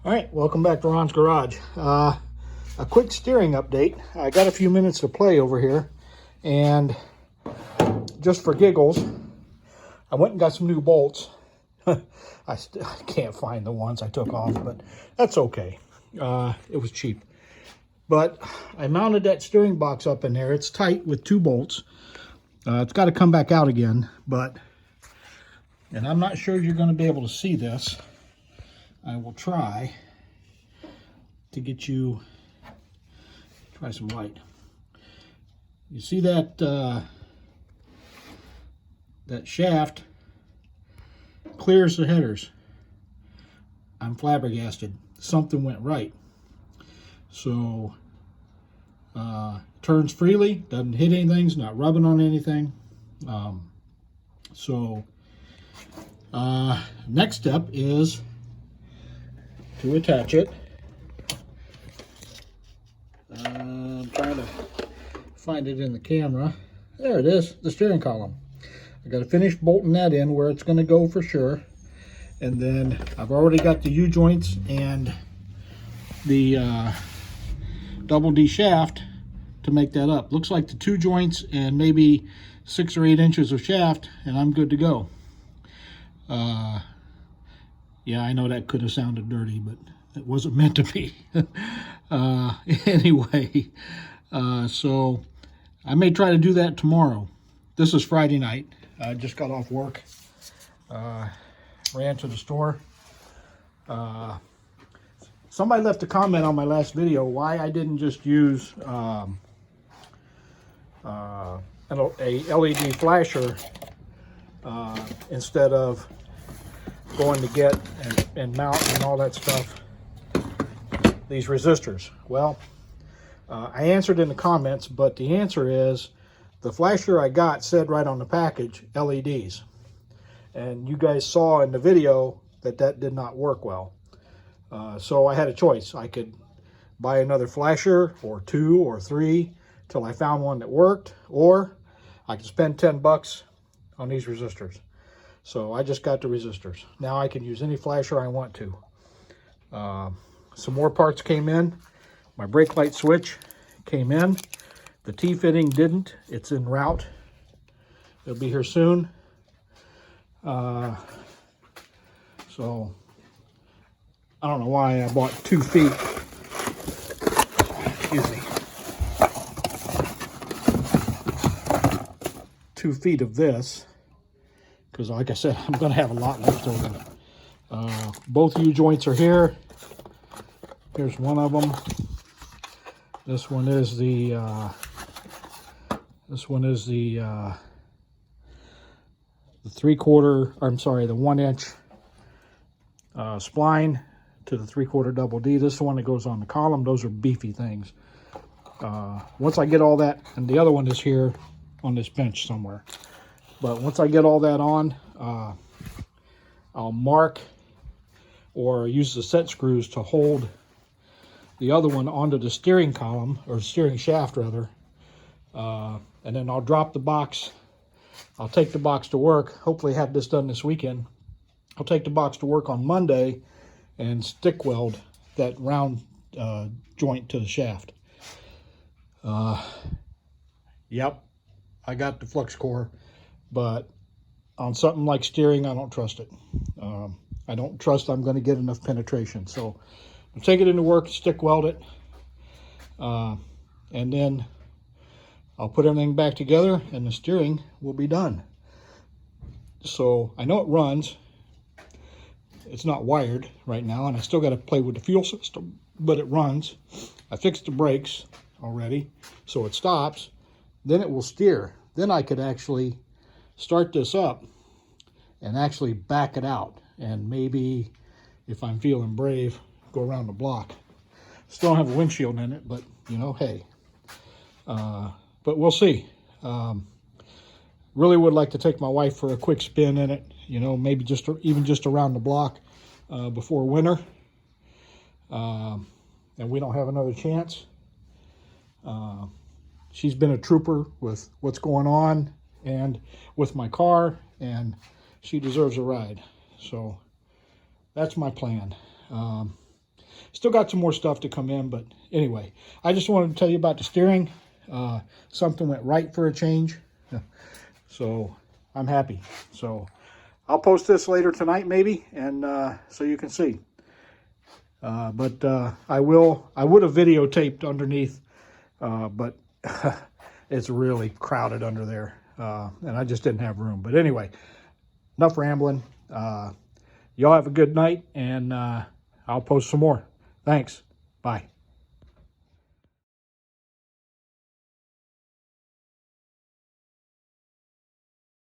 All right, welcome back to Ron's Garage. A quick steering update. I got a few minutes to play over here, and just for giggles, I went and got some new bolts. I can't find the ones I took off, but that's okay. It was cheap. But I mounted that steering box up in there. It's tight with 2 bolts. It's got to come back out again, and I'm not sure you're going to be able to see this. I will try to get you, try some light. You see that that shaft clears the headers. I'm flabbergasted. Something went right. So turns freely, doesn't hit anything, it's not rubbing on anything. Next step is to attach it. I'm trying to find it in the camera. There it is, the steering column. I got to finish bolting that in where it's going to go for sure. And then I've already got the U-joints and the double D shaft to make that up. Looks like the 2 joints and maybe 6 or 8 inches of shaft, and I'm good to go. Yeah, I know that could have sounded dirty, but it wasn't meant to be. Anyway, so I may try to do that tomorrow. This is Friday night. I just got off work. Ran to the store. Somebody left a comment on my last video why I didn't just use a LED flasher instead of going to get and mount and all that stuff, these resistors. Well, I answered in the comments, but the answer is the flasher I got said right on the package LEDs, and you guys saw in the video that did not work well. So I had a choice. I could buy another flasher or 2 or 3 till I found one that worked, or I could spend 10 bucks on these resistors. So I just got the resistors. Now I can use any flasher I want to. Some more parts came in. My brake light switch came in. The T-fitting didn't. It's en route. It'll be here soon. So I don't know why I bought 2 feet. Excuse me. 2 feet of this, because like I said, I'm going to have a lot left over. Both U-joints are here. Here's one of them. This one is the the 1 inch spline to the 3/4 double D. This is the one that goes on the column. Those are beefy things. Once I get all that, and the other one is here on this bench somewhere. But once I get all that on, I'll mark or use the set screws to hold the other one onto the steering column, or steering shaft rather. And then I'll drop the box. I'll take the box to work. Hopefully have this done this weekend. I'll take the box to work on Monday and stick weld that round joint to the shaft. Yep, I got the flux core, but on something like steering, I don't trust it. I don't trust I'm going to get enough penetration. So I'll take it into work, stick weld it, and then I'll put everything back together and the steering will be done. So I know it runs. It's not wired right now, and I still got to play with the fuel system, but it runs. I fixed the brakes already, so it stops. Then it will steer. Then I could actually start this up and actually back it out, and maybe, if I'm feeling brave, go around the block. Still don't have a windshield in it, but you know, hey. But we'll see. Really would like to take my wife for a quick spin in it, you know, maybe even just around the block before winter. And we don't have another chance. She's been a trooper with what's going on and with my car, and she deserves a ride. So that's my plan. Still got some more stuff to come in, but anyway, I just wanted to tell you about the steering. Something went right for a change. So I'm happy. So I'll post this later tonight maybe, and so you can see. But I would have videotaped underneath, but it's really crowded under there, and I just didn't have room. But anyway, enough rambling. Y'all have a good night, and I'll post some more. Thanks. Bye.